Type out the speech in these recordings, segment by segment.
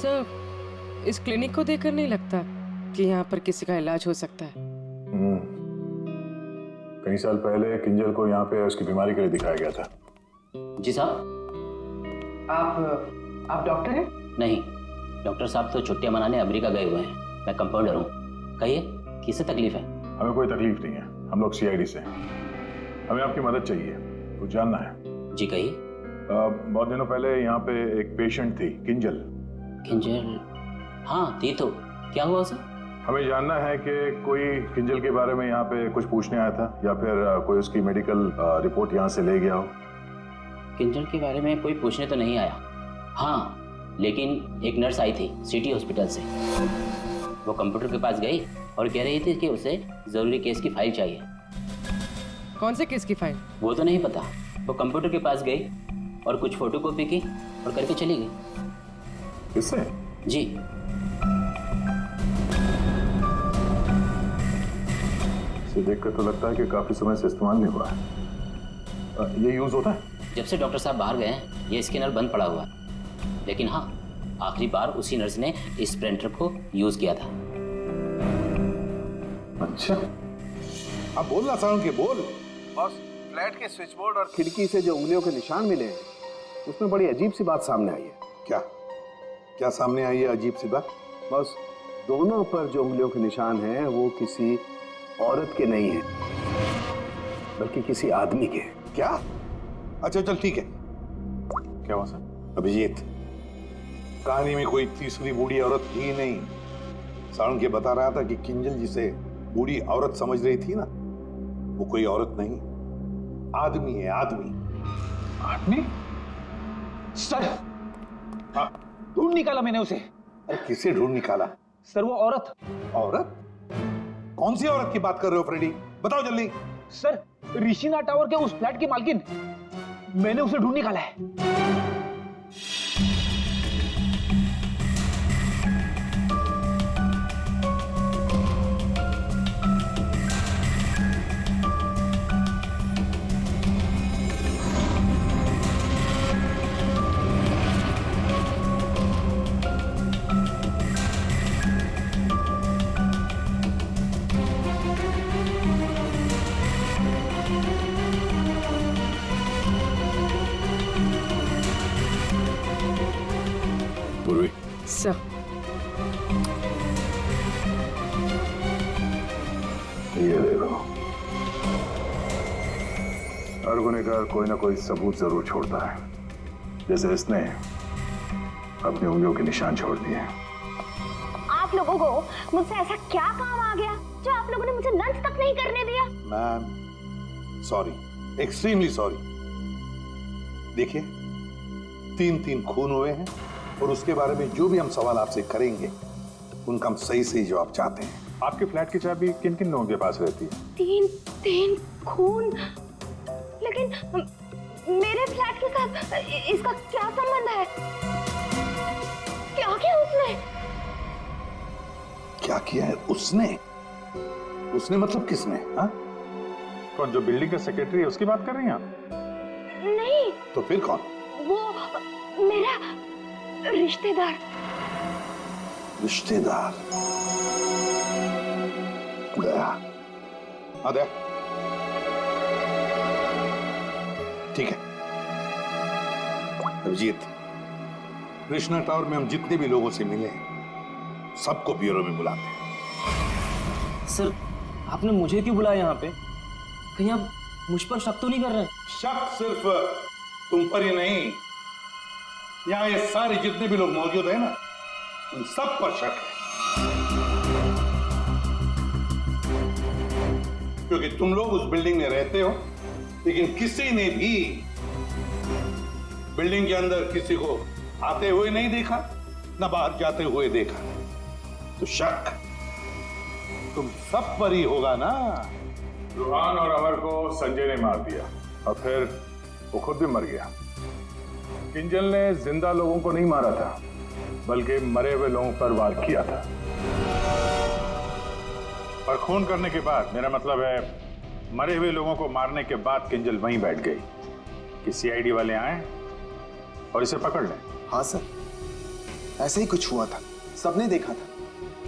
Sir, इस clinic को देखकर नहीं लगता कि यहाँ पर किसी का इलाज हो सकता है। कई साल पहले किंजल को यहाँ पे उसकी बीमारी के लिए दिखाया गया था। जी साहब। आप डॉक्टर हैं? नहीं, डॉक्टर साहब तो छुट्टियां मनाने अमेरिका गए हुए हैं। मैं कंपाउंडर हूँ। कहिए, किससे तकलीफ है? हमें कोई तकलीफ नहीं है, हम लोग सीआईडी से हैं। हमें आपकी मदद चाहिए, कुछ जानना है। जी कहिए। बहुत दिनों पहले यहाँ पे एक पेशेंट थी, किंजल। किंजल? हाँ थी तो, क्या हुआ उसे? हमें जानना है कि कोई किंजल के बारे में यहाँ पे कुछ पूछने आया था या फिर कोई उसकी मेडिकल रिपोर्ट यहाँ से ले गया हो। किंजल के बारे में कोई पूछने तो नहीं आया। हाँ, लेकिन एक नर्स आई थी सिटी हॉस्पिटल से। वो कंप्यूटर के पास गई और कह रही थी कि उसे जरूरी केस की फाइल चाहिए। कौन से केस की फाइल? वो तो नहीं पता। वो कंप्यूटर के पास गई और कुछ फोटोकॉपी की और करके चली गई। किससे? जी। इसे देखकर तो लगता है कि काफी समय से इस्तेमाल नहीं हुआ है। ये यूज होता है? जब से डॉक्टर साहब बाहर गए हैं ये स्कैनर बंद पड़ा हुआ है। लेकिन हाँ, आखिरी बार उसी नर्स ने इस प्रिंटर को यूज किया था। अच्छा, अब बोलना साउंड के बोल। बस फ्लैट के स्विच बोर्ड और खिड़की से जो उंगलियों के निशान मिले हैं उसमें बड़ी अजीब सी बात सामने आई है। क्या क्या सामने आई है अजीब सी बात? बस दोनों पर जो उंगलियों के निशान हैं वो किसी औरत के नहीं है बल्कि किसी आदमी के। क्या? अच्छा चल ठीक है। क्या हुआ सर? अभिजीत, कहानी में कोई तीसरी बूढ़ी औरत थी नहीं। साउंड के बता रहा था कि किंजल जिसे बूढ़ी औरत समझ रही थी ना, वो कोई औरत नहीं, आदमी है। आदमी? आदमी? सर, हाँ, ढूंढ निकाला मैंने उसे। अरे किसे ढूंढ निकाला? सर वो औरत। औरत? कौन सी औरत की बात कर रहे हो फ्रेडी? बताओ जल्दी। सर, ऋषिना टावर के उस फ्लैट की मालकिन, मैंने उसे ढूंढ निकाला है। पूर्वी, सर, ये देखो, हर गुनहगार कोई ना कोई सबूत जरूर छोड़ता है, जैसे इसने अपनी उंगलियों के निशान छोड़ दिए। आप लोगों को मुझसे ऐसा क्या काम आ गया जो आप लोगों ने मुझे लंच तक नहीं करने दिया? Ma'am sorry, extremely sorry. देखिए, 3 खून हुए हैं और उसके बारे में जो भी हम सवाल आपसे करेंगे उनका हम सही जवाब चाहते हैं। आपके फ्लैट की चाबी किन किन लोगों के पास रहती है? 3 खून, लेकिन मेरे फ्लैट के साथ इसका क्या संबंध है? क्या किया उसने? क्या किया है उसने? उसने मतलब किसने? हाँ? कौन, जो बिल्डिंग का सेक्रेटरी है उसकी बात कर रही हैं आप? नहीं। तो फिर कौन? वो मेरा रिश्तेदार। रिश्तेदार? दया, हाँ दया, ठीक है। अभिजीत, कृष्णा टावर में हम जितने भी लोगों से मिले हैं सबको ब्यूरो में बुलाते हैं। सर, आपने मुझे क्यों बुलाया यहाँ पे? कहीं आप मुझ पर शक तो नहीं कर रहे? शक सिर्फ तुम पर ही नहीं, यहाँ ये सारे जितने भी लोग मौजूद हैं ना, उन सब पर शक है। क्योंकि तुम लोग उस बिल्डिंग में रहते हो, लेकिन किसी ने भी बिल्डिंग के अंदर किसी को आते हुए नहीं देखा, ना बाहर जाते हुए देखा। तो शक तुम सब पर ही होगा ना। रूहान और अमर को संजय ने मार दिया और फिर वो खुद भी मर गया। किंजल ने जिंदा लोगों को नहीं मारा था, बल्कि मरे हुए लोगों पर वार किया था। और खून करने के बाद, मेरा मतलब है मरे हुए लोगों को मारने के बाद, किंजल वहीं बैठ गई कि सीआईडी वाले आए और इसे पकड़ लें। हाँ सर, ऐसे ही कुछ हुआ था, सबने देखा था।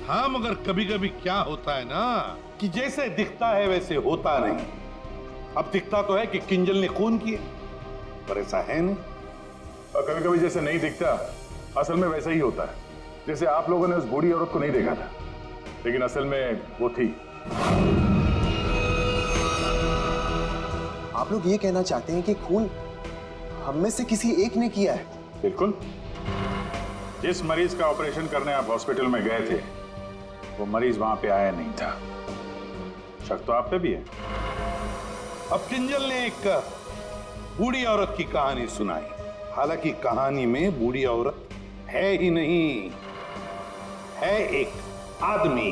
हाँ, मगर कभी कभी क्या होता है ना कि जैसे दिखता है वैसे होता नहीं। अब दिखता तो है कि किंजल ने खून किए, पर ऐसा है नहीं। और कभी कभी जैसे नहीं दिखता, असल में वैसा ही होता है। जैसे आप लोगों ने उस बूढ़ी औरत को नहीं देखा था, लेकिन असल में वो थी। आप लोग ये कहना चाहते हैं कि खून हम में से किसी एक ने किया है? बिल्कुल। जिस मरीज का ऑपरेशन करने आप हॉस्पिटल में गए थे, वो मरीज वहां पे आया नहीं था। शक तो आप पे भी है। अब किंजल ने एक बूढ़ी औरत की कहानी सुनाई। हालांकि कहानी में बूढ़ी औरत है ही नहीं, है एक आदमी।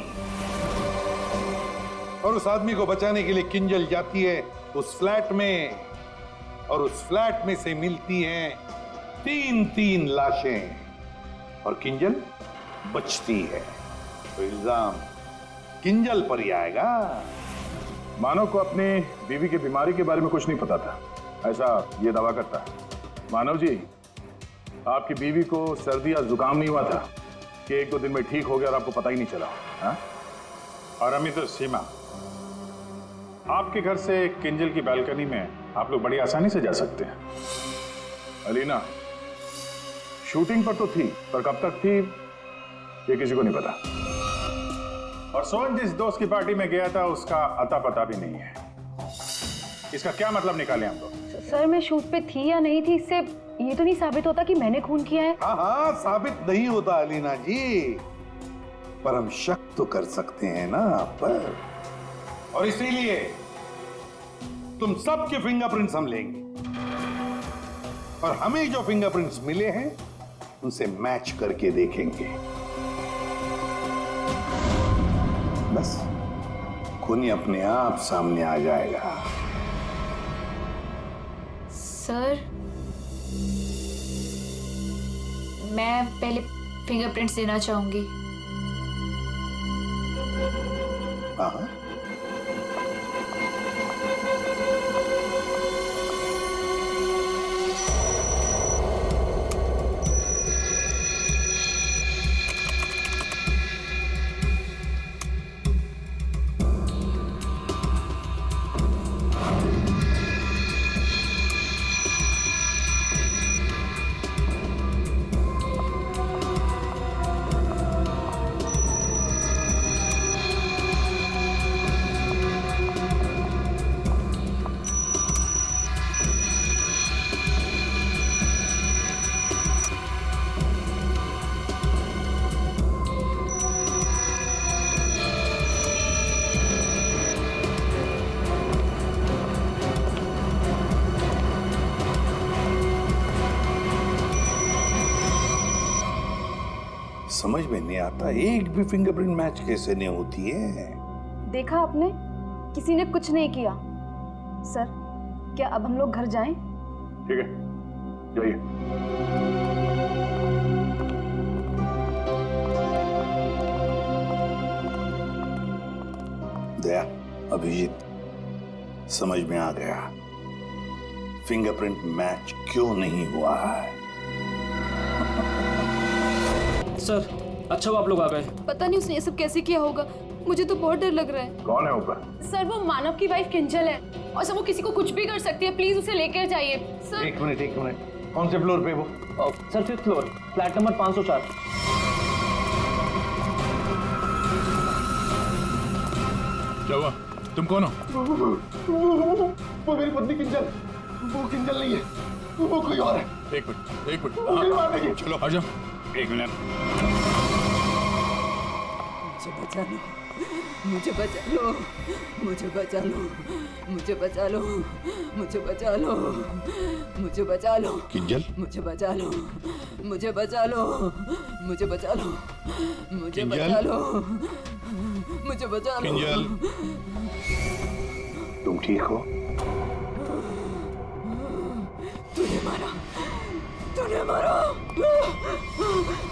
और उस आदमी को बचाने के लिए किंजल जाती है उस फ्लैट में, और उस फ्लैट में से मिलती हैं 3 लाशें, और किंजल बचती है। तो इल्जाम किंजल पर ही आएगा। मानव को अपनी बीवी की बीमारी के बारे में कुछ नहीं पता था, ऐसा ये दावा करता है। मानव जी, आपकी बीवी को सर्दी या जुकाम नहीं हुआ था कि 1-2 दिन में ठीक हो गया और आपको पता ही नहीं चला? हाँ? और अमित और सीमा, आपके घर से किंजल की बालकनी में आप लोग बड़ी आसानी से जा सकते हैं। अलीना शूटिंग पर तो थी, पर कब तक थी ये किसी को नहीं पता। और सोहन जिस दोस्त की पार्टी में गया था, उसका अता पता भी नहीं है। इसका क्या मतलब निकाले हम लोग? सर, मैं शूट पे थी या नहीं थी, इससे ये तो नहीं साबित होता कि मैंने खून किया है। हाँ, साबित नहीं होता अलीना जी, पर हम शक तो कर सकते हैं ना आप पर। और इसीलिए तुम सबके फिंगरप्रिंट्स हम लेंगे, और हमें जो फिंगरप्रिंट्स मिले हैं उनसे मैच करके देखेंगे। बस खून ही अपने आप सामने आ जाएगा। सर, मैं पहले फिंगरप्रिंट्स देना चाहूंगी। हाँ, समझ में नहीं आता, एक भी फिंगरप्रिंट मैच कैसे नहीं होती है। देखा आपने, किसी ने कुछ नहीं किया। सर, क्या अब हम लोग घर जाएं? ठीक है, जाइए। दया, अभिजीत, समझ में आ गया फिंगरप्रिंट मैच क्यों नहीं हुआ है। सर, अच्छा वो आप लोग आ गए। पता नहीं उसने ये सब कैसे किया होगा, मुझे तो बहुत डर लग रहा है। कौन है ऊपर? सर, वो मानव की वाइफ किंजल है, और सर वो किसी को कुछ भी कर सकती है। प्लीज उसे लेकर जाइए सर। एक मिनट, कौन से फ्लोर पे वो? Sir, 5th floor, flat number 504। क्या हुआ? तुम कौन हो? वो मेरी पत्नी किंजल। वो किंजल नहीं है, वो कोई और है। एक मिनट। मुझे मार देगी। चलो आ जाओ। एक मिनट। मुझे बचा लो, मुझे बचा लो, मुझे बचा लो, मुझे बचा लो, मुझे बचा लो, मुझे बचा लो, किंजल, मुझे बचा लो, मुझे बचा लो, मुझे बचा लो, मुझे किंजल? बचा लो, मुझे बचा लो। किंजल, तुम ठीक हो? तूने मारा, तूने मारा।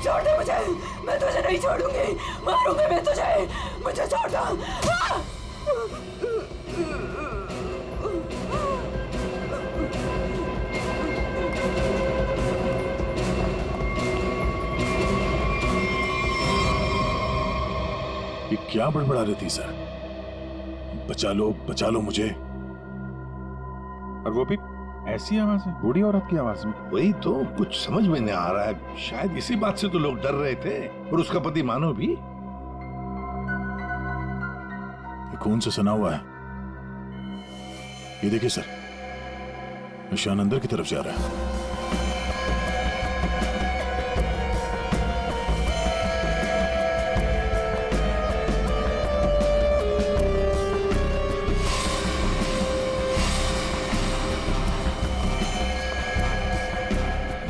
छोड़ दे मुझे, मैं तुझे नहीं छोड़ूंगी, मारूंगी मैं तुझे, मुझे छोड़ दो। क्या बड़बड़ा रही थी सर? बचा लो मुझे। और वो भी ऐसी आवाज है, बूढ़ी औरत की आवाज में। वही तो कुछ समझ में नहीं आ रहा है। शायद इसी बात से तो लोग डर रहे थे, और उसका पति मानो भी। ये खून से सना हुआ है। ये देखिए सर, निशान अंदर की तरफ जा रहा है।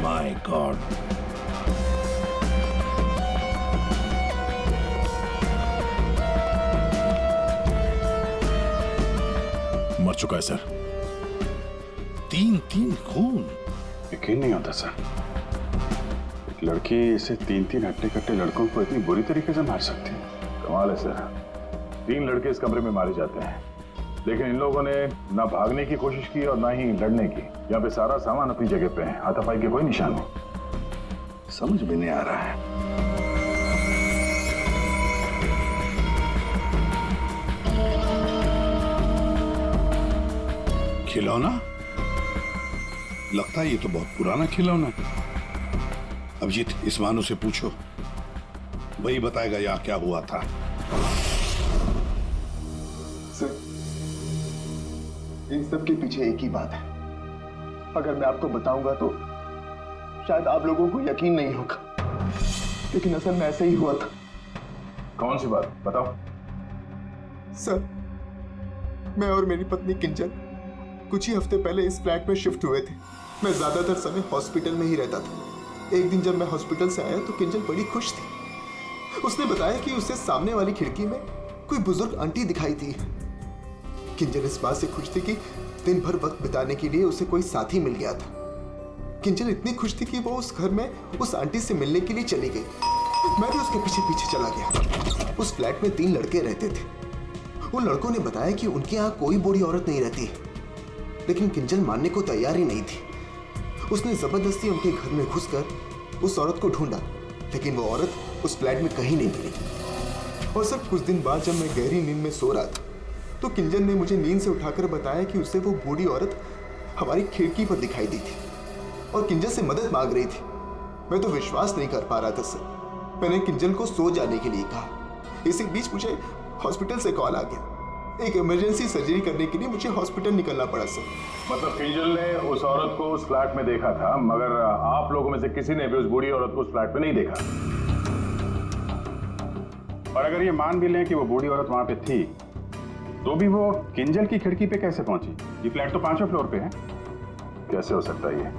My God. मर चुका है सर। 3 खून। यकीन नहीं होता सर, एक लड़की इसे 3 हट्टे-कट्टे लड़कों को इतनी बुरी तरीके से मार सकती है। कमाल है सर। 3 लड़के इस कमरे में मारे जाते हैं, लेकिन इन लोगों ने ना भागने की कोशिश की और ना ही लड़ने की। यहाँ पे सारा सामान अपनी जगह पे है, हाथापाई के कोई निशान नहीं। समझ में नहीं आ रहा है। खिलौना? लगता है ये तो बहुत पुराना खिलौना है। अभिजीत, इस मानो से पूछो, वही बताएगा यहाँ क्या हुआ था। सर, इन सब के पीछे एक ही बात है। अगर मैं आपको बताऊंगा तो शायद आप लोगों को यकीन नहीं होगा, लेकिन असल में ऐसे ही हुआ था। कौन सी बात बताओ? सर, मैं और मेरी पत्नी किंजल कुछ ही हफ्ते पहले इस फ्लैट में शिफ्ट हुए थे। मैं ज्यादातर समय हॉस्पिटल में ही रहता था। एक दिन जब मैं हॉस्पिटल से आया तो किंजल बड़ी खुश थी। उसने बताया कि उसे सामने वाली खिड़की में कोई बुजुर्ग आंटी दिखाई थी। किंजल इस बात से खुश थी कि दिन भर वक्त बिताने के लिए उसे कोई साथी मिल गया था। किंजल इतनी खुश थी कि वो उस घर में उस आंटी से मिलने के लिए चली गई। मैं भी उसके पीछे पीछे चला गया। उस फ्लैट में 3 लड़के रहते थे। उन लड़कों ने बताया कि उनके यहाँ कोई बूढ़ी औरत नहीं रहती, लेकिन किंजल मानने को तैयार ही नहीं थी। उसने जबरदस्ती उनके घर में घुसकर उस औरत को ढूंढा, लेकिन वो औरत उस फ्लैट में कहीं नहीं मिली। और सर, कुछ दिन बाद जब मैं गहरी नींद में सो रहा था तो किंजल ने मुझे नींद से उठाकर बताया कि उसे वो बूढ़ी औरत हमारी खिड़की पर दिखाई दी थी और किंजल से मदद मांग रही थी। मैं तो विश्वास नहीं कर पा रहा था सर। मैंने किंजल को सो जाने के लिए कहा। इसी बीच मुझे हॉस्पिटल से कॉल आ गया। एक इमरजेंसी सर्जरी करने के लिए मुझे हॉस्पिटल निकलना पड़ा सर। मतलब किंजल ने उस औरत को उस फ्लैट में देखा था, मगर आप लोगों में से किसी ने भी उस बूढ़ी औरत को उस फ्लैट में नहीं देखा। और अगर ये मान भी लें कि वो बूढ़ी औरत वहां पे थी, तो भी वो किंजल की खिड़की पे कैसे पहुंची? ये फ्लैट तो 5वें फ्लोर पे है। कैसे हो सकता है ये?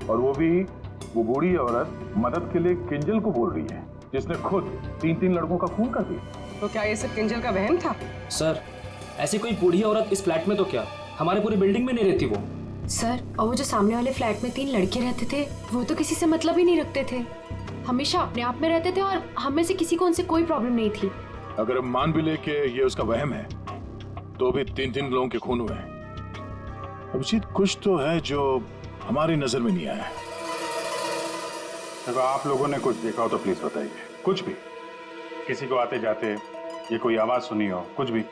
और वो बूढ़ी औरत मदद के लिए किंजल को बोल रही है, जिसने खुद 3 लड़कों का खून कर दिया। तो क्या ये सब किंजल का वहम था? सर, ऐसी कोई बूढ़ी औरत इस फ्लैट में तो क्या, हमारे पूरी बिल्डिंग में नहीं रहती वो। सर, और वो जो सामने वाले फ्लैट में 3 लड़के रहते थे, वो तो किसी से मतलब ही नहीं रखते थे। हमेशा अपने आप में रहते थे और हम में से किसी को उनसे कोई प्रॉब्लम नहीं थी। अगर हम मान भी ले कि ये उसका वहम है, तो भी 3 लोगों के खून हुए हैं। अभिजीत, कुछ तो है जो हमारी नजर में नहीं आया। अगर आप लोगों ने कुछ देखा हो तो प्लीज बताइए। कुछ भी, किसी को आते जाते ये कोई आवाज सुनी हो, कुछ भी?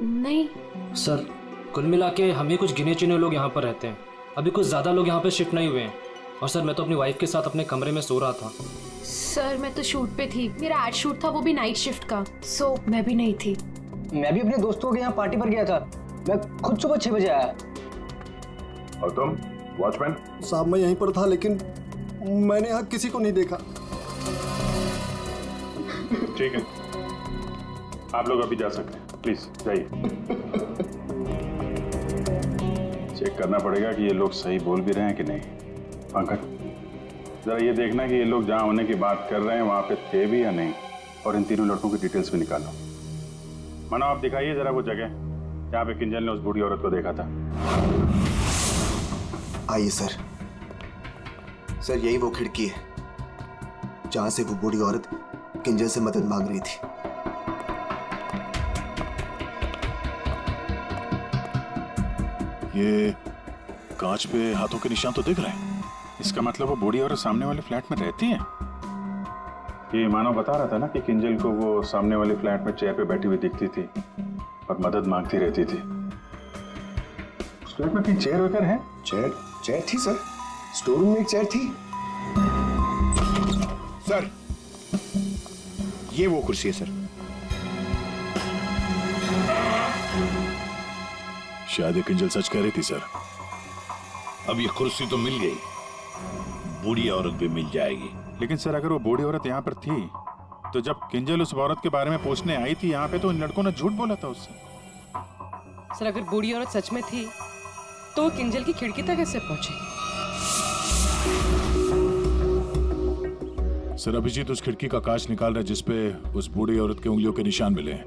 नहीं सर, कुल मिला के हम ही कुछ गिने चुने लोग यहाँ पर रहते हैं। अभी कुछ ज्यादा लोग यहाँ पे शिफ्ट नहीं हुए हैं। और सर, मैं तो अपनी वाइफ के साथ अपने कमरे में सो रहा था। सर, मैं तो शूट पे थी। मेरा एड शूट था, वो भी नाइट शिफ्ट का, सो मैं भी नहीं थी। मैं भी अपने दोस्तों के यहाँ पार्टी पर गया था। मैं खुद सुबह 6 बजे आया। और तुम वॉचमैन? साहब, मैं यहीं पर था, लेकिन मैंने यहाँ किसी को नहीं देखा। ठीक है, आप लोग अभी जा सकते हैं, प्लीज जाइए। चेक करना पड़ेगा कि ये लोग सही बोल भी रहे हैं कि नहीं। पंकज, जरा ये देखना कि ये लोग जहां होने की बात कर रहे हैं वहां पे थे भी या नहीं, और इन 3 लड़कों की डिटेल्स भी निकालो। मानो, आप दिखाइए जरा वो जगह जहां पे किंजल ने उस बूढ़ी औरत को देखा था। आइए सर। सर, यही वो खिड़की है जहां से वो बूढ़ी औरत किंजल से मदद मांग रही थी। ये कांच पे हाथों के निशान तो दिख रहे हैं। इसका मतलब वो बूढ़ी औरत सामने वाले फ्लैट में रहती है। ये मानव बता रहा था ना कि किंजल को वो सामने वाले फ्लैट में चेयर पे बैठी हुई दिखती थी और मदद मांगती रहती थी। उस फ्लैट में कहीं चेयर वगैरह है? चेयर थी सर, स्टोर रूम में एक चेयर थी। सर, ये वो कुर्सी है सर। शायद ये किंजल सच कह रही थी सर। अब ये कुर्सी तो मिल गई, बूढ़ी औरत भी मिल जाएगी। लेकिन सर अगर वो बूढ़ी औरत यहाँ पर थी तो जब किंजल उस औरत के बारे में पूछने आई थी यहाँ पे तो इन लड़कों ने झूठ बोला था उससे। सर अगर बूढ़ी औरत सच में थी तो वो किंजल की खिड़की तक कैसे पहुंची? सर अभिजीत उस खिड़की का कांच निकाल रहा है जिसपे उस बूढ़ी औरत के उंगलियों के निशान मिले हैं।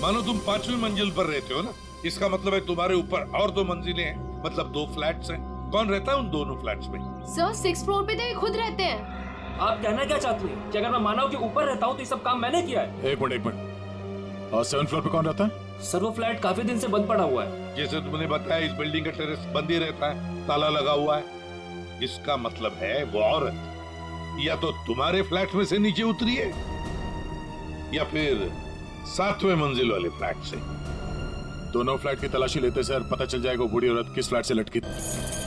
मानो तुम 5वीं मंजिल पर रहते हो ना, इसका मतलब है तुम्हारे ऊपर और 2 मंजिलें हैं, मतलब 2 फ्लैट्स हैं। कौन रहता है उन दोनों फ्लैट्स में? सर 6th फ्लोर पे तो ये खुद रहते हैं। आप कहना क्या चाहती हैं कि अगर मैं मानव के ऊपर रहता हूँ तो ये सब काम मैंने किया है? एक मिनट। और 7th फ्लोर पे कौन रहता है? सर वो फ्लैट काफी दिन से बंद पड़ा हुआ है। जैसे तुमने बताया इस बिल्डिंग का टेरेस बंद ही रहता है, ताला लगा हुआ है। इसका मतलब है वो औरत या तो तुम्हारे फ्लैट में से नीचे उतरी है या फिर 7वें मंजिल वाले फ्लैट से। दोनों फ्लैट की तलाशी लेते सर पता चल जाएगा वो बूढ़ी औरत किस फ्लैट से लटकी थी।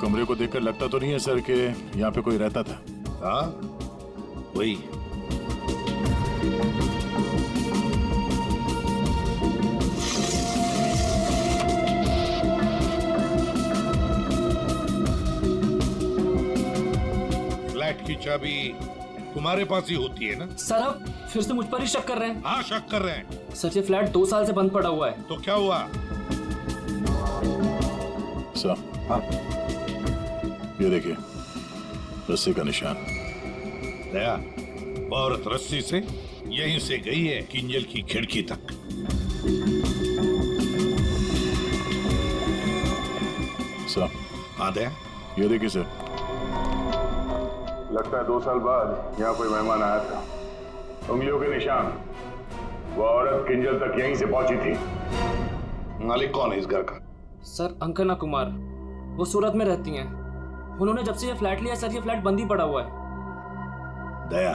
कमरे को देखकर लगता तो नहीं है सर कि यहाँ पे कोई रहता था। हाँ वही। फ्लैट की चाबी तुम्हारे पास ही होती है ना? सर आप फिर से मुझ पर ही शक कर रहे हैं? हाँ शक कर रहे हैं। सर ये फ्लैट 2 साल से बंद पड़ा हुआ है। तो क्या हुआ? सर हाँ ये देखिए रस्सी का निशान। दया, औरत रस्सी से यहीं से गई है किंजल की खिड़की तक। सर हाँ दया, ये देखिए सर। लगता है 2 साल बाद यहाँ कोई मेहमान आया था। उंगलियों के निशान, वो औरत किंजल तक यहीं से पहुंची थी। मालिक कौन है इस घर का? सर अंकना कुमार, वो सूरत में रहती हैं। उन्होंने जब से ये फ्लैट लिया सर ये फ्लैट बंद ही पड़ा हुआ है। दया,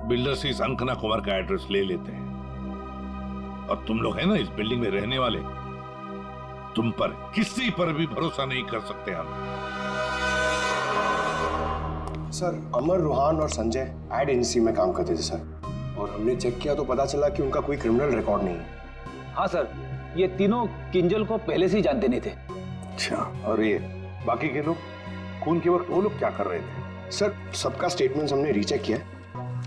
बिल्डर से इस अंकना कुमार का एड्रेस ले लेते हैं। और तुम लोग है ना इस बिल्डिंग में रहने वाले, तुम पर किसी पर भी भरोसा नहीं कर सकते हम। सर अमर, रोहान और संजय एड एजेंसी में काम करते थे सर, और हमने चेक किया तो पता चला कि उनका कोई क्रिमिनल रिकॉर्ड नहीं है। हाँ सर, ये तीनों किंजल को पहले से ही जानते नहीं थे। अच्छा, और ये बाकी के लोग खून के वक्त वो लोग क्या कर रहे थे? सर सबका स्टेटमेंट्स हमने रीचेक किया।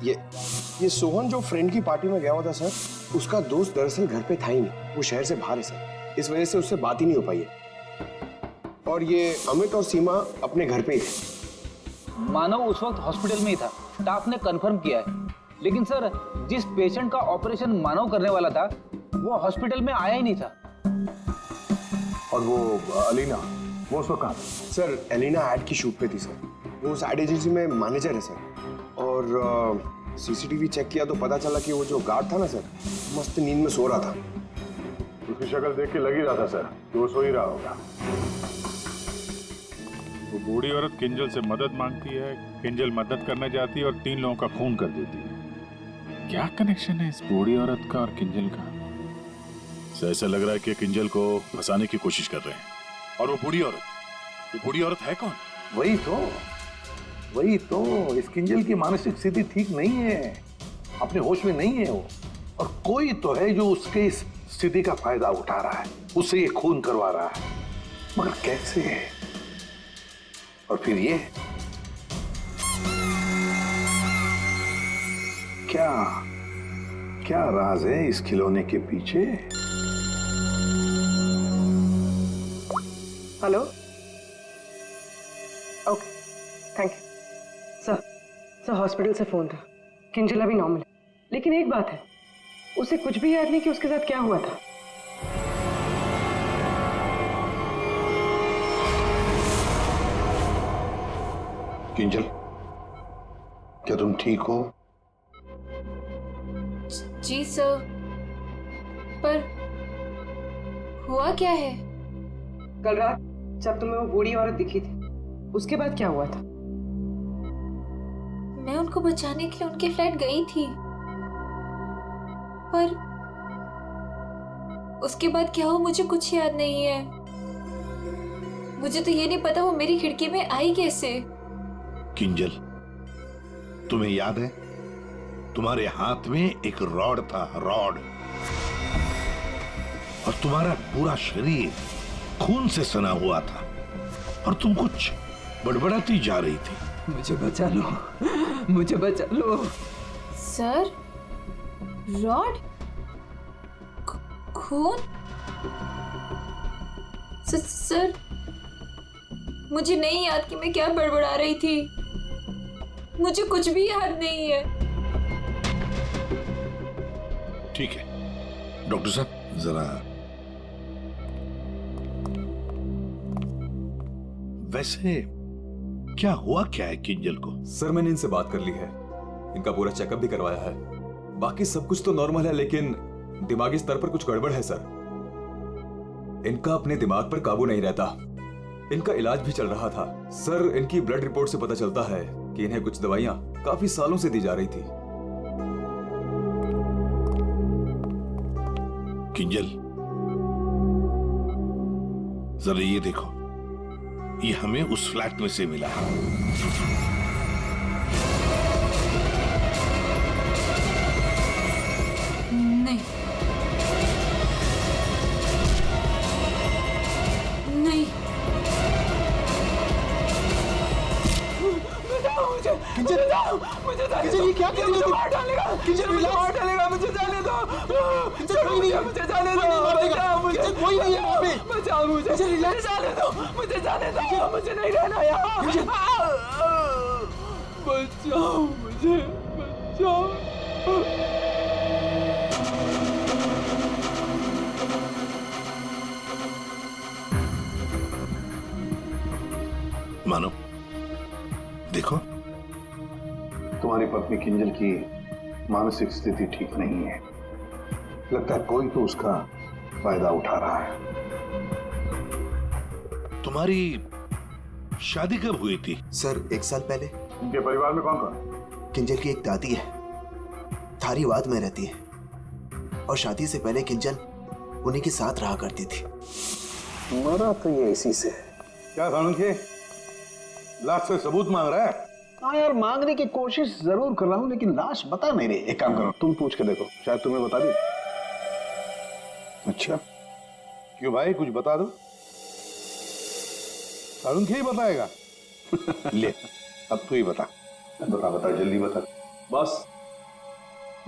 ये सोहन जो फ्रेंड की पार्टी में गया हुआ था सर, उसका दोस्त दरअसल घर पे था ही नहीं, वो शहर से बाहर है सर, इस वजह से उससे बात ही नहीं हो पाई है। और ये अमित और सीमा अपने घर पे ही थे। मानव उस वक्त हॉस्पिटल में ही था, स्टाफ ने कंफर्म किया है। लेकिन सर जिस पेशेंट का ऑपरेशन मानव करने वाला था वो हॉस्पिटल में आया ही नहीं था। और वो अलीना, वो उसको कहाँ? सर एलिना एड की शूट पे थी सर, वो उस एड एजेंसी में मैनेजर है सर। और सीसीटीवी चेक किया तो पता चला कि वो जो गार्ड था ना सर, मस्त नींद में सो रहा था। उसकी शक्ल देख के लग ही रहा था सर कि वो सो ही रहा होगा। वो बूढ़ी औरत किंजल से मदद मांगती है, किंजल मदद करने जाती है और 3 लोगों का खून कर देती है। क्या कनेक्शन है इस बूढ़ी औरत का और किंजल का? सर ऐसा लग रहा है कि किंजल को फंसाने की कोशिश कर रहे हैं। और वो बूढ़ी औरत है कौन? वही तो इस किंजल की मानसिक स्थिति ठीक नहीं है। अपने होश में नहीं है वो, और कोई तो है जो उसके इस स्थिति का फायदा उठा रहा है, उससे ये खून करवा रहा है, मगर कैसे है? और फिर ये क्या क्या राज है इस खिलौने के पीछे? Hello, okay, thank you. Sir hospital से फोन था, किंजल अभी नॉर्मल है, लेकिन एक बात है, उसे कुछ भी याद नहीं कि उसके साथ क्या हुआ था। किंजल, क्या तुम ठीक हो? जी सर, पर हुआ क्या है? कल रात जब तुम्हें वो बूढ़ी औरत दिखी थी, उसके बाद क्या हुआ था? मैं उनको बचाने के लिए उनके फ्लैट गई थी, पर उसके बाद क्या हुआ मुझे कुछ याद नहीं है। मुझे तो ये नहीं पता वो मेरी खिड़की में आई कैसे। किंजल, तुम्हें याद है तुम्हारे हाथ में एक रॉड था, रॉड, और तुम्हारा पूरा शरीर खून से सना हुआ था और तुम कुछ बड़बड़ाती जा रही थी। मुझे बचा लो, मुझे बचा लो। सर, रॉड, खून? सर, मुझे नहीं याद कि मैं क्या बड़बड़ा रही थी, मुझे कुछ भी याद नहीं है। ठीक है डॉक्टर साहब, जरा वैसे क्या हुआ क्या है किंजल को? सर मैंने इनसे बात कर ली है, इनका पूरा चेकअप भी करवाया है, बाकी सब कुछ तो नॉर्मल है, लेकिन दिमागी स्तर पर कुछ गड़बड़ है सर। इनका अपने दिमाग पर काबू नहीं रहता। इनका इलाज भी चल रहा था सर। इनकी ब्लड रिपोर्ट से पता चलता है कि इन्हें कुछ दवाइयां काफी सालों से दी जा रही थी। किंजल, जरा ये देखो, ये हमें उस फ्लैट में से मिला। नहीं, नहीं, किंजल, मुझे किंजल, ये क्या कर रही हो? मार डालेगा किंजल, मुझे मार डालेगा, मुझे जाने दो। किंजल कोई नहीं है, मुझे जाने दो, बचाओ मुझे, कोई नहीं है वहाँ पे, बचाओ मुझे, मुझे जाने दो, मुझे जाने दो, मुझे नहीं रहना यहाँ, बचाओ मुझे, बचाओ। मानो, देखो, तुम्हारी पत्नी किंजल की मानसिक स्थिति ठीक नहीं है, लगता है कोई तो उसका फायदा उठा रहा है। तुम्हारी शादी कब हुई थी? सर 1 साल पहले। इनके परिवार में कौन कौन? किंजल की एक दादी है, धारीवाद में रहती है, और शादी से पहले किंजल उन्हीं के साथ रहा करती थी। मरा तो ये इसी से। क्या सानुखे, लाश से सबूत मांग रहा है? हाँ यार, मांगने की कोशिश जरूर कर रहा हूँ, लेकिन लाश बता नहीं रही। एक काम करो, तुम पूछ के देखो, शायद तुम्हें बता दी। अच्छा, क्यों भाई, कुछ बता दो। सानुखे ही बताएगा। ले, अब तू ही बता। बता जल्दी बता। बस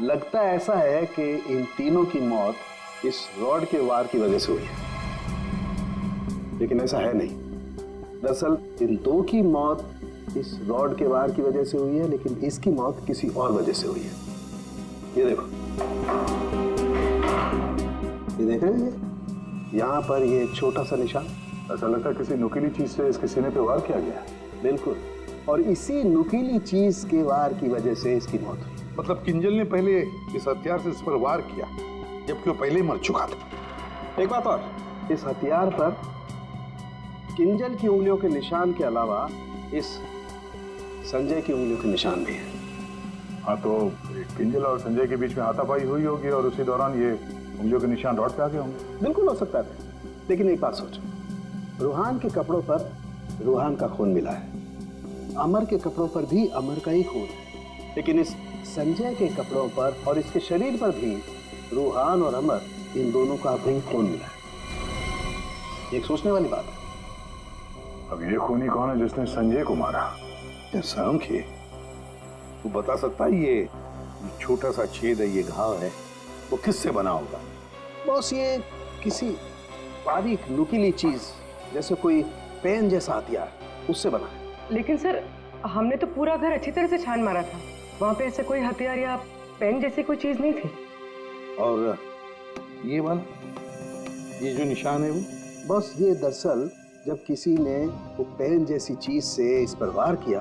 लगता ऐसा है कि इन तीनों की मौत इस रॉड के वार की वजह से हुई है, लेकिन ऐसा है नहीं। दरअसल इन दो की मौत इस रॉड के वार की वजह से हुई है, लेकिन इसकी मौत किसी और वजह से हुई है। ये देखो, ये देख रहे हैं, यहाँ पर ये छोटा सा निशान। ऐसा लगता है किसी नुकीली चीज से इसके सीने पे वार किया गया। बिल्कुल, और इसी नुकीली चीज के वार की वजह से इसकी मौत हुई। मतलब किंजल ने पहले इस हथियार से इस पर वार किया, जबकि वो पहले ही मर चुका था। एक बात और, इस हथियार पर किंजल की उंगलियों के निशान के अलावा इस संजय की उंगलियों के निशान भी है। हाँ, तो किंजल और संजय के बीच में हाथापाई हुई होगी और उसी दौरान ये उंगलियों के निशान रॉड पे आ गए होंगे। बिल्कुल हो सकता है, लेकिन एक बात सोचो, रूहान के कपड़ों पर रूहान का खून मिला है, अमर के कपड़ों पर भी अमर का ही खून है, लेकिन इस संजय के कपड़ों पर और इसके शरीर पर भी रूहान और अमर, इन दोनों का भी खून मिला है। एक सोचने वाली बात है। अब ये खूनी कौन है जिसने संजय को मारा? सांख्य, तू बता सकता है ये छोटा सा छेद है, ये घाव है, वो किससे बना होगा? बॉस, ये किसी बारीक नुकीली चीज जैसे कोई पेन जैसा हथियार, उससे बना है। लेकिन सर, हमने तो पूरा घर अच्छी तरह से छान मारा था, वहां पे ऐसे कोई हथियार या पेन जैसी कोई चीज नहीं थी। और ये वाला, ये जो निशान है वो, बस ये दरअसल जब किसी ने वो पेन जैसी चीज से इस पर वार किया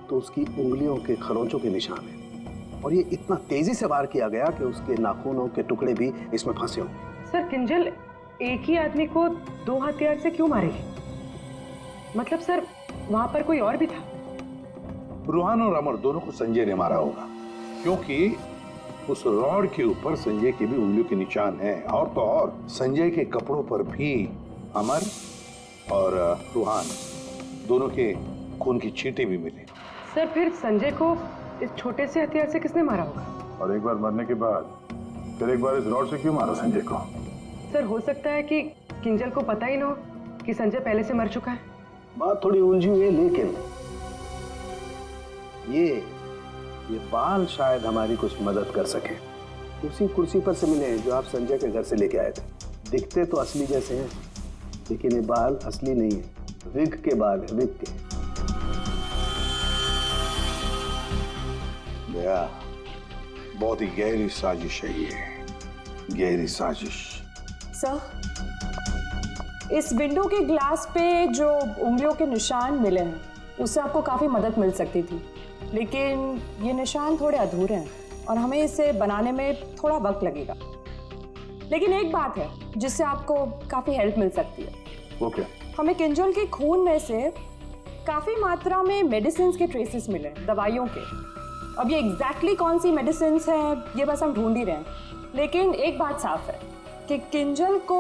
तो उसकी उंगलियों के खरोंचों के निशान है, और ये इतना तेजी से वार किया गया कि उसके नाखूनों के टुकड़े भी इसमें फंसे होंगे। सर, किंजल एक ही आदमी को 2 हथियार से क्यों मारेगी? मतलब सर, वहां पर कोई और भी था? रूहान और अमर दोनों को संजय ने मारा होगा, क्योंकि उस रॉड के ऊपर संजय की भी उंगलियों के निशान हैं, और तो और संजय के कपड़ों पर भी अमर और रूहान दोनों के खून की छींटे भी मिले। सर, फिर संजय को इस छोटे से हथियार से किसने मारा होगा? और एक बार मरने के बाद फिर एक बार इस रॉड से क्यों मारा संजय को? सर, हो सकता है कि किंजल को पता ही ना हो कि संजय पहले से मर चुका है। बात थोड़ी उलझी हुई है, लेकिन ये बाल शायद हमारी कुछ मदद कर सके। उसी कुर्सी पर से मिले जो आप संजय के घर से लेके आए थे। दिखते तो असली जैसे हैं, लेकिन ये बाल असली नहीं है, विग के बाल है, विग के। बहुत ही गहरी साजिश है ये, गहरी साजिश। सर, इस विंडो के ग्लास पे जो उंगलियों के निशान मिले हैं उससे आपको काफ़ी मदद मिल सकती थी, लेकिन ये निशान थोड़े अधूरे हैं और हमें इसे बनाने में थोड़ा वक्त लगेगा। लेकिन एक बात है जिससे आपको काफ़ी हेल्प मिल सकती है। वो क्या? हमें किंजल के खून में से काफ़ी मात्रा में मेडिसिन के ट्रेसेस मिले, दवाइयों के। अब ये एग्जैक्टली कौन सी मेडिसिन हैं ये बस हम ढूंढ ही रहे हैं, लेकिन एक बात साफ है कि किंजल को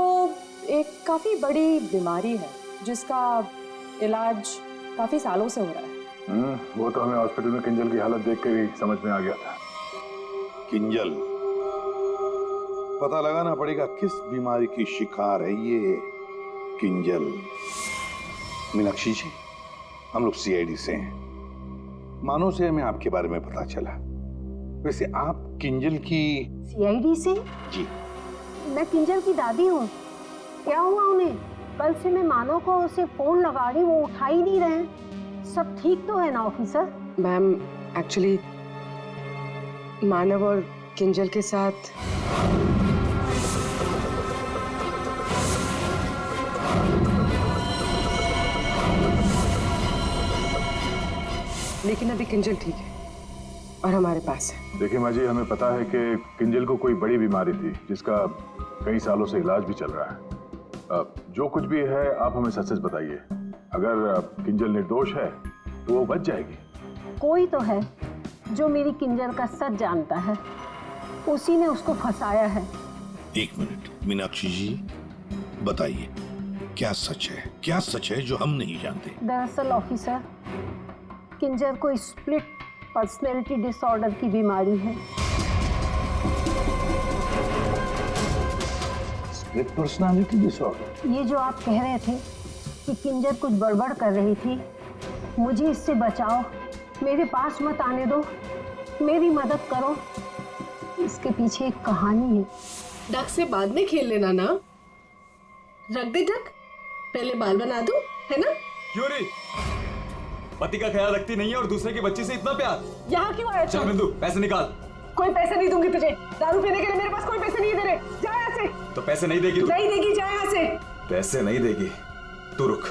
एक काफ़ी बड़ी बीमारी है जिसका इलाज काफ़ी सालों से हो रहा है। वो तो हमें हॉस्पिटल में किंजल की हालत देख कर ही समझ में आ गया था। किंजल, पता लगाना पड़ेगा किस बीमारी की शिकार है ये किंजल। मीनाक्षी जी, हम लोग सीआईडी से हैं। मानो से हमें आपके बारे में पता चला। वैसे आप किंजल की? सीआईडी से? जी। मैं किंजल की दादी हूँ। क्या हुआ उन्हें? कल से मैं मानो को उसे फोन लगा रही, वो उठा ही नहीं रहे। सब ठीक तो है ना ऑफिसर? मैम, एक्चुअली मानव और किंजल के साथ लेकिन अभी किंजल ठीक है और हमारे पास है। देखिए माँ जी, हमें पता है कि किंजल को कोई बड़ी बीमारी थी जिसका कई सालों से इलाज भी चल रहा है। जो कुछ भी है आप हमें सच सच बताइए। अगर किंजल निर्दोष है तो वो बच जाएगी। कोई तो है जो मेरी किंजल का सच जानता है, उसी ने उसको फंसाया है। एक मिनट मीनाक्षी जी, बताइए क्या सच है? क्या सच है जो हम नहीं जानते? दरअसल ऑफिसर, किंजल को स्प्लिट पर्सनैलिटी डिसऑर्डर की बीमारी है। Split personality disorder? ये जो आप कह रहे थे कि किंजल कुछ गड़बड़ कर रही थी, मुझे इससे बचाओ, मेरे पास मत आने दो, मेरी मदद करो। इसके पीछे एक कहानी है। डक से बाद में खेल लेना ना। रख दे डक, पहले बाल बना दो, है ना? क्यों रे? पति का ख्याल रखती नहीं है और दूसरे के बच्चे से इतना प्यार। यहाँ क्यों आया? चल बिंदु, पैसे निकाल। कोई पैसे नहीं दूंगी तुझे। दारू पीने के लिए मेरे पास कोई पैसे नहीं दे रहे। जा यहाँ से। तो पैसे नहीं देगी? नहीं देगी, जा यहाँ से। पैसे नहीं देगी? तू रुक।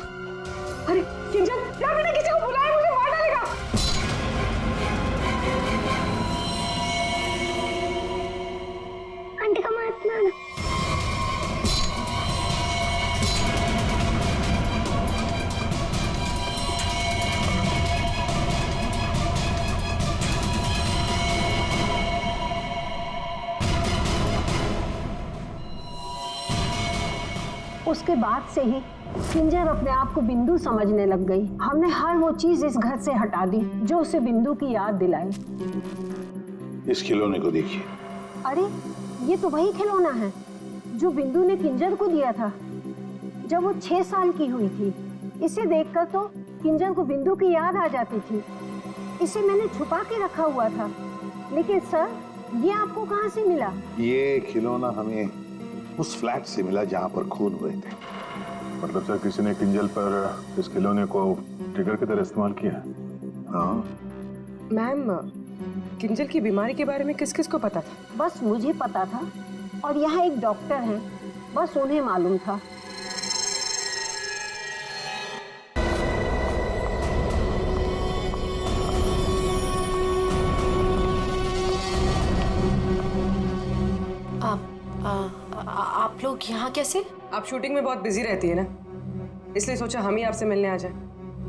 अरे किंजल, यहाँ मैंने किसी को बुलाया, मुझे मार डालेगा। आंटी का मत मारना। उसके बाद से ही किंजर अपने आप को बिंदु समझने लग गई। हमने हर वो चीज इस घर से हटा दी जो उसे बिंदु की याद दिलाए। इस खिलौने को देखिए। अरे ये तो वही खिलौना है जो बिंदु ने किंजर को दिया था जब वो 6 साल की हुई थी। इसे देखकर तो किंजर को बिंदु की याद आ जाती थी। इसे मैंने छुपा के रखा हुआ था। लेकिन सर, ये आपको कहाँ से मिला? ये खिलौना हमें उस फ्लैट से मिला जहाँ पर खून हुए थे। मतलब सर, किसी ने किंजल पर इस खिलौने को ट्रिगर की तरह इस्तेमाल किया? हाँ। मैम, किंजल की बीमारी के बारे में किस किस को पता था? बस मुझे पता था और यहाँ एक डॉक्टर है, बस उन्हें मालूम था। आप लोग यहाँ कैसे? आप शूटिंग में बहुत बिजी रहती है ना, इसलिए सोचा हम ही आपसे मिलने आ जाएं।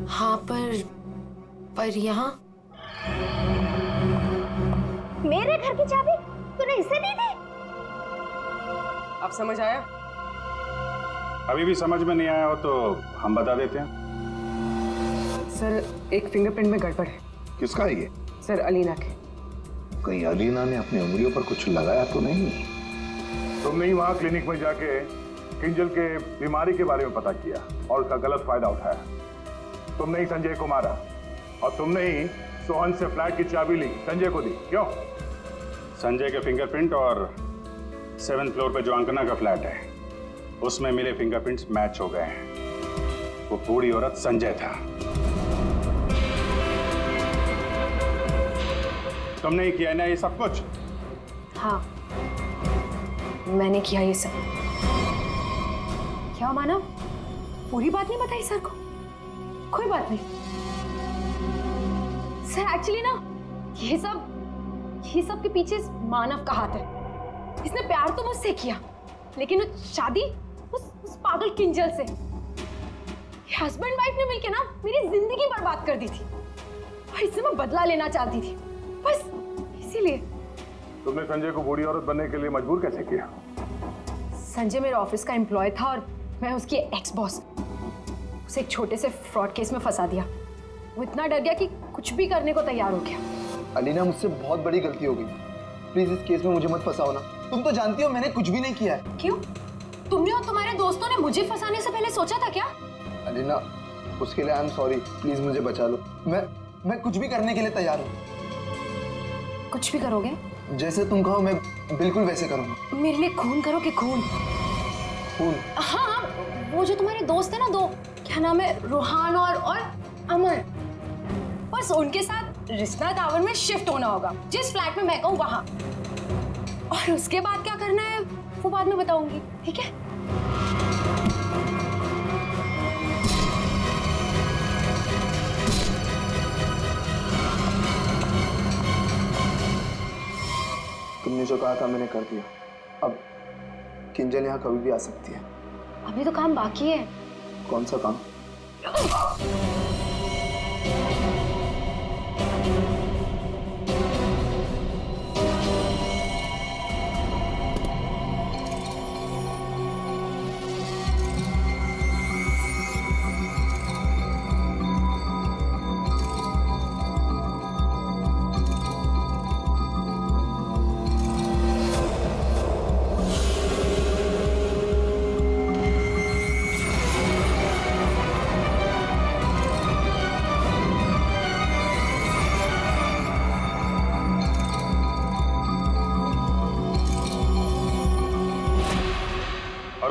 हाँ, पर यहाँ मेरे घर की चाबी तूने इसे दी थी? अब समझ आया? अभी भी समझ में नहीं आया हो तो हम बता देते हैं। सर, एक फिंगरप्रिंट में गड़बड़ है। किसका है ये? सर, अलीना के। कहीं अलीना ने अपनी उंगलियों पर कुछ लगाया तो नहीं? तुमने ही वहां क्लिनिक में जाके किंजल के बीमारी के बारे में पता किया और उसका गलत फायदा उठाया। तुमने ही संजय को मारा और तुमने ही सोहन से फ्लैट की चाबी ली, संजय को दी। क्यों? संजय के फिंगरप्रिंट और 7th फ्लोर पे जो अंकना का फ्लैट है उसमें मिले फिंगरप्रिंट्स मैच हो गए हैं। वो बूढ़ी औरत संजय था। तुमने ही किया ना ये सब कुछ? हाँ, मैंने किया ये सब। क्या मानव, पूरी बात नहीं बताई सर को? कोई बात नहीं सर, एक्चुअली ना ये सब के पीछे मानव का हाथ है। इसने प्यार तो मुझसे किया, लेकिन वो शादी उस पागल किंजल से। हस्बैंड वाइफ ने मिलके ना मेरी जिंदगी बर्बाद कर दी थी और इससे मैं बदला लेना चाहती थी, बस इसीलिए। तुमने संजय को बूढ़ी औरत बनने के लिए मजबूर कैसे किया? संजय मेरे ऑफिस का एम्प्लॉय था और मैं उसकी एक्स बॉस। उसे एक छोटे से फ्रॉड केस में फंसा दिया। वो इतना डर गया कि कुछ भी करने को तैयार हो गया। अलीना, मुझसे बहुत बड़ी गलती हो गई। प्लीज इस केस में मुझे मत फंसाओ ना। तुम तो जानती हो मैंने कुछ भी नहीं किया है। क्यों? तुमने और तुम्हारे दोस्तों ने मुझे फंसाने से पहले सोचा था क्या? अलीना, उसके लिए आई एम सॉरी। प्लीज मुझे बचा लो। मैं कुछ भी करने के लिए तैयार हूँ। कुछ भी करोगे? जैसे तुम कहो मैं बिल्कुल वैसे करूँगा। मेरे लिए खून करो कि खून? खून? हाँ, वो जो तुम्हारे दोस्त है ना, 2, क्या नाम है, रोहान और अमर, बस उनके साथ रिश्ता टावर में शिफ्ट होना होगा, जिस फ्लैट में मैं कहूँ वहां। और उसके बाद क्या करना है वो बाद में बताऊंगी, ठीक है? तुमने जो कहा था मैंने कर दिया। अब किंजल यहाँ कभी भी आ सकती है। अभी तो काम बाकी है। कौन सा काम?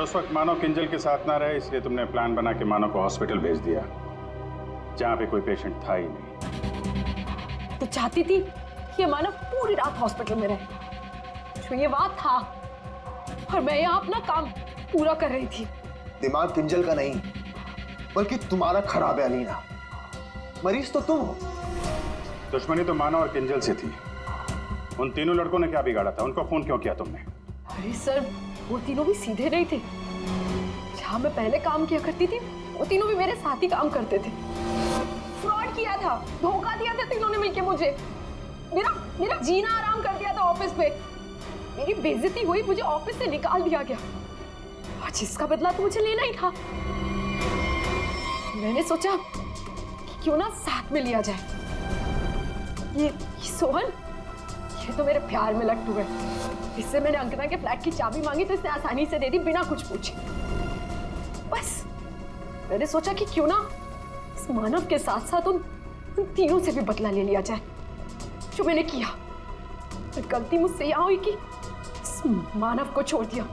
उस वक्त मानव किंजल के साथ ना रहे, इसलिए तुमने प्लान बना के मानव को हॉस्पिटल भेज दिया जहां पे कोई पेशेंट था ही नहीं। तो चाहती थी कि मानव पूरी रात हॉस्पिटल में रहे, जो ये बात था, और मैं यहाँ अपना काम पूरा कर रही थी। दिमाग किंजल का नहीं बल्कि तुम्हारा खराब है अलीना। मरीज तो तुम हो। दुश्मनी तो मानव और किंजल से थी। उन तीनों लड़कों ने क्या बिगाड़ा था? उनको फोन क्यों किया तुमने? अरे सर, वो तीनों भी सीधे नहीं थे। जहाँ मैं पहले काम किया करती थी वो तीनों भी मेरे साथ ही काम करते थे। फ्रॉड किया था, धोखा दिया था तीनों ने मिलके मुझे। मेरा जीना आराम कर दिया था ऑफिस पे। मेरी बेइज्जती हुई, मुझे ऑफिस से निकाल दिया गया। और आज इसका बदला तो मुझे लेना ही था। मैंने सोचा कि क्यों ना साथ में लिया जाए। ये सोहन, ये तो मेरे प्यार में लट्टू है। इससे मैंने अंकना के फ्लैट की चाबी मांगी तो इसने आसानी से दे दी बिना कुछ पूछे। बस मैंने सोचा कि क्यों ना इस मानव के साथ साथ उन तीनों से भी बदला ले लिया जाए जो मैंने किया। पर गलती मुझसे यहां हुई कि इस मानव को छोड़ दिया।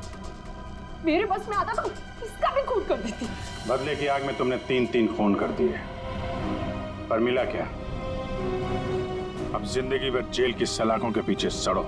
मेरे बस में आता तो इसका भी खून कर देती। बदले की आग में तुमने 3-3 खून कर दिए, पर मिला क्या? अब जिंदगी भर जेल की सलाखों के पीछे सड़ो।